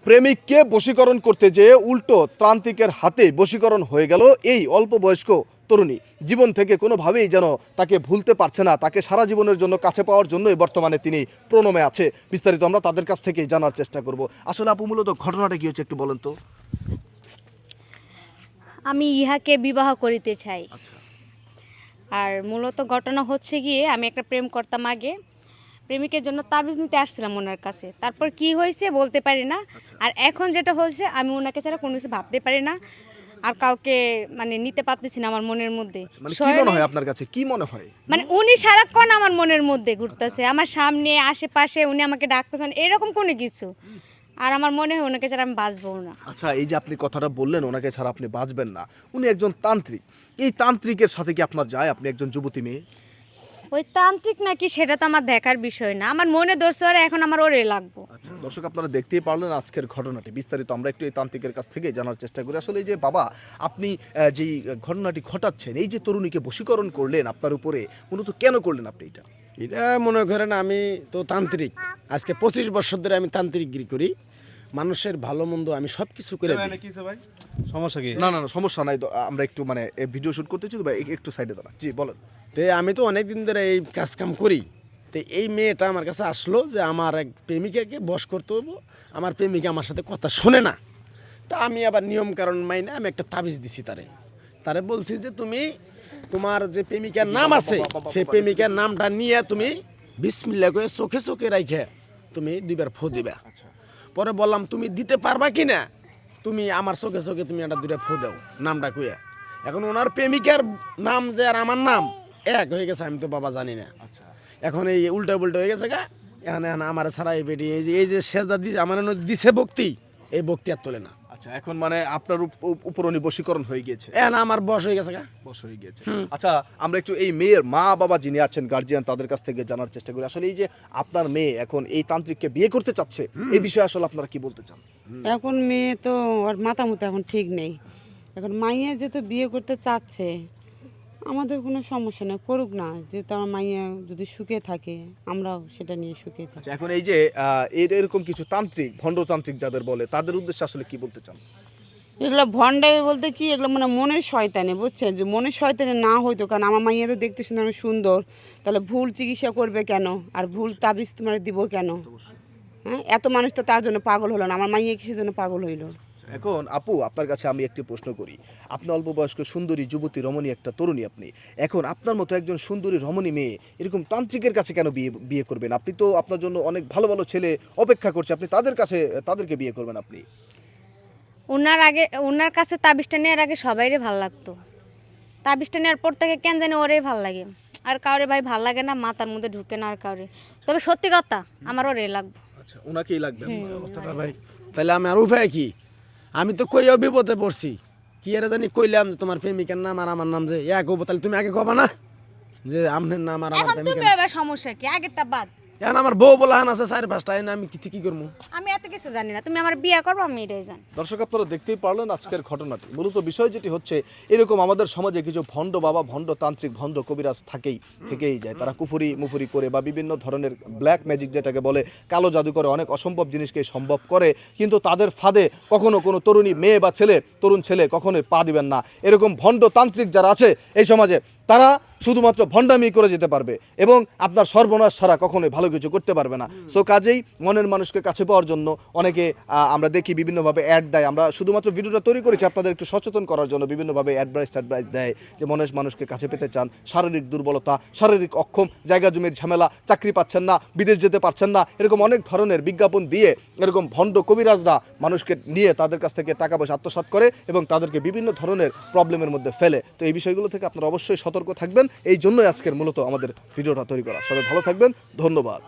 প্রেমিককে বশীকরণ করতে যেয়ে উল্টো ত্রান্তিকের হাতে বশীকরণ হয়ে গেল এই অল্প বয়স্ক তরুণী। জীবন থেকে কোনোভাবেই যেন তাকে ভুলতে পারছে না, তাকে সারা জীবনের জন্য কাছে পাওয়ার জন্যই বর্তমানে তিনি প্রণমে আছে। বিস্তারিত আমরা তাদের কাছ থেকেই জানার চেষ্টা করব। আসলে আপু, মূলত ঘটনাটা কি হচ্ছে একটু বলেন তো। আমি ইহাকে বিবাহ করিতে চাই। আচ্ছা, আর মূলত ঘটনা হচ্ছে গিয়ে আমি একটা প্রেম করতাম আগে, প্রেমিকের জন্য তাবিজ নিতে আসছিলাম ওনার কাছে। তারপর কি হয়েছে বলতে পারি না। আর এখন যেটা হয়েছে, আমি ওনাকে ছাড়া কোনো কিছু ভাবতে পারি না, আর কাউকে মানে নিতে পারতেছি না আমার মনের মধ্যে। মানে কি মনে হয় আপনার কাছে, কি মনে হয়? মানে উনি সারাক্ষণ আমার মনের মধ্যে ঘুরতেছে, আমার সামনে আশেপাশে উনি আমাকে ডাকতেছেন, এরকম কোনো কিছু। আর আমার মনে হয় ওনাকে ছাড়া আমি বাঁচবো না। আচ্ছা, এই যে আপনি কথাটা বললেন ওনাকে ছাড়া আপনি বাঁচবেন না, উনি একজন তান্ত্রিক। এই তান্ত্রিকের সাথে কি আপনার যায়? আপনি একজন যুবতী মেয়ে। ওই তান্ত্রিক নাকি সেটা তো আমার দেখার বিষয় না, আমার মনে ধরছে আর এখন আমার ওরে লাগবো। আচ্ছা দর্শক, আপনারা দেখতেই পারলেন আজকের ঘটনাটি। বিস্তারিত আমরা একটু এই তান্ত্রিকের কাছ থেকে জানার চেষ্টা করি। আসলে এই যে বাবা, আপনি যেই ঘটনাটি ঘটাচ্ছেন, এই যে তরুণীকে বশীকরণ করলেন আপনার উপরে, মূলত কেন করলেন আপনি এটা? এটা মনে করেন আমি তো তান্ত্রিক, আজকে 25 বছর ধরে আমি তান্ত্রিকগিরি করি। মানুষের ভালো মন্দ আমি সব কিছু করে দিই। সমস্যা কি? না না না, সমস্যা নাই। আমরা একটু মানে ভিডিও শুট করতেছি তো ভাই, একটু সাইডে দাঁড়ান। জি বলেন। তো আমি তো অনেক দিন ধরে এই কাজ কাম করি। তো এই মেয়েটা আমার কাছে আসলো যে আমার এক প্রেমিকাকে বশ করতে হবো, আমার প্রেমিকা আমার সাথে কথা শোনে না। তা আমি আবার নিয়ম কারণ মাইনে আমি একটা তাবিজ দিছি তারে বলছি যে তুমি তোমার যে প্রেমিকার নাম আছে সেই প্রেমিকার নামটা নিয়ে তুমি বিসমিল্লাহ করে চোখে চোখে রাখে তুমি 2বার ফু দিবা। পরে বললাম তুমি দিতে পারবা কি না, তুমি আমার চোখে চোখে তুমি একটা 2টা ফু দাও নামটা কইয়া। এখন ওনার প্রেমিকার নাম যে আর আমার নাম এক হয়ে গেছে, আমি তো বাবা জানি না। এখন এই উল্টা পুল্টা হয়ে গেছে গা। এখানে আমার সারা এই বেটি এই যে সেজদা দিছে আমার দিছে ভক্তি, এই ভক্তি আর তোলে না। আচ্ছা, এখন মানে আপনার উপর উনি বশীকরণ হয়ে গিয়েছে। এখন আমার বয়স হয়ে গেছে গা। বশ হয়ে গিয়েছে। আচ্ছা, আমরা একটু এই মেয়ের মা বাবা যিনি আছেন, গার্জিয়ান, তাদের কাছ থেকে জানার চেষ্টা করি। আসলে এই যে আপনার মেয়ে এখন এই তান্ত্রিককে বিয়ে করতে চাচ্ছে, এই বিষয়ে আসলে আপনারা কি বলতে চান? এখন মেয়ে তো ওর মাথা মতো এখন ঠিক নেই। এখন মাইয়া যেহেতু বিয়ে করতে চাচ্ছে, আমাদের কোনো সমস্যা নেই, করুক না। যেহেতু আমার মাইয়া যদি সুখে থাকে, আমরাও সেটা নিয়ে সুখে থাকি। আচ্ছা, এখন এই যে এরকম কিছু তান্ত্রিক, ভণ্ডতান্ত্রিক যাদের বলে, তাদের উদ্দেশ্যে আসলে কি বলতে চান? এগুলো ভণ্ডামি বলতে কি, এগুলো মানে মনের শয়তানি, বুঝছেন? যে মনের শয়তানি না হইতো, কারণ আমার মাইয়া তো দেখতে শুনে অনেক সুন্দর, তাহলে ভুল চিকিৎসা করবে কেন? আর ভুল তাবিজ তোমার দিব কেন? হ্যাঁ, এত মানুষ তো তার জন্য পাগল হলো না, আমার মাইয়া কিসের জন্য পাগল হইলো? এখন আপু, আপনার কাছে আমি একটি প্রশ্ন করি। আপনি অল্প বয়স্ক সুন্দরী যুবতী রমণী একটা তরুণী, আপনি এখন আপনার মতো একজন সুন্দরী রমণী মেয়ে এরকম তান্ত্রিকের কাছে কেন বিয়ে করবেন? আপনি তো আপনার জন্য অনেক ভালো ভালো ছেলে অপেক্ষা করছে, আপনি তাদেরকে বিয়ে করবেন আপনি? ওনার কাছে তাবিজটা নেওয়ার আগে সবাইরে ভাল লাগতো, তাবিজটা নেওয়ার পর থেকে কেন জানি ওরে ভাল লাগে। আর কাউরে ভাই ভাল লাগে না, মাথার মধ্যে ঢুকে না আর কাউরে। তবে সত্যি কথা, আমার ওরে লাগবে। আচ্ছা, ওনাকেই লাগবে। অবস্থাটা ভাই, তাহলে আমি আর উপায় কি? আমি তো কইও বিপদে পড়ছি। কি এর জানি কইলাম যে তোমার প্রেমিকার নাম আর আমার নাম যে এক হবো, তাহলে তুমি আগে কবা না যে আপনার নাম আর আমার এখন প্রেমিকার তুমি এবার সমস্যা কি, আগেরটা বাদ। এখন আমার বউ বলাহান আছে 4-5টা, আমি কি করবো? আমি এত কিছু জানি না, তুমি আমার বিয়ে করবো, আমি এটাই জানি। দর্শক, আপনারা দেখতেই পারলেন আজকের ঘটনাটি। মূলত বিষয় যেটি হচ্ছে, এরকম আমাদের সমাজে কিছু ভণ্ড বাবা, ভণ্ড তান্ত্রিক, ভণ্ড কবিরাজ থেকেই যায়। তারা কুফুরি মুফুরি করে বা বিভিন্ন ধরনের ব্ল্যাক ম্যাজিক যেটাকে বলে, কালো জাদু করে অনেক অসম্ভব জিনিসকে সম্ভব করে। কিন্তু তাদের ফাঁদে কখনো কোনো তরুণী মেয়ে বা তরুণ ছেলে কখনোই পা দিবেন না। এরকম ভণ্ড তান্ত্রিক যারা আছে এই সমাজে, তারা শুধুমাত্র ভণ্ডামি করে যেতে পারবে এবং আপনার সর্বনাশ ছাড়া কখনোই ভালো কিছু করতে পারবে না। সো কাজেই মনের মানুষকে কাছে পাওয়ার জন্য অনেকে আমরা দেখি বিভিন্নভাবে অ্যাড দেয়। আমরা শুধুমাত্র ভিডিওটা তৈরি করেছি আপনাদের একটু সচেতন করার জন্য। বিভিন্নভাবে অ্যাডভাইস দেয় যে মানুষকে কাছে পেতে চান, শারীরিক দুর্বলতা, শারীরিক অক্ষম, জায়গা জমির ঝামেলা, চাকরি পাচ্ছেন না, বিদেশ যেতে পারছেন না, এরকম অনেক ধরনের বিজ্ঞাপন দিয়ে এরকম ভণ্ড কবিরাজরা মানুষকে নিয়ে তাদের কাছ থেকে টাকা পয়সা আত্মসাৎ করে এবং তাদেরকে বিভিন্ন ধরনের প্রবলেমের মধ্যে ফেলে। তো এই বিষয়গুলো থেকে আপনারা অবশ্যই সতর্ক থাকবেন। এই জন্যই আজকের মূলত আমাদের ভিডিওটা তৈরি করা। সবাই ভালো থাকবেন, ধন্যবাদ।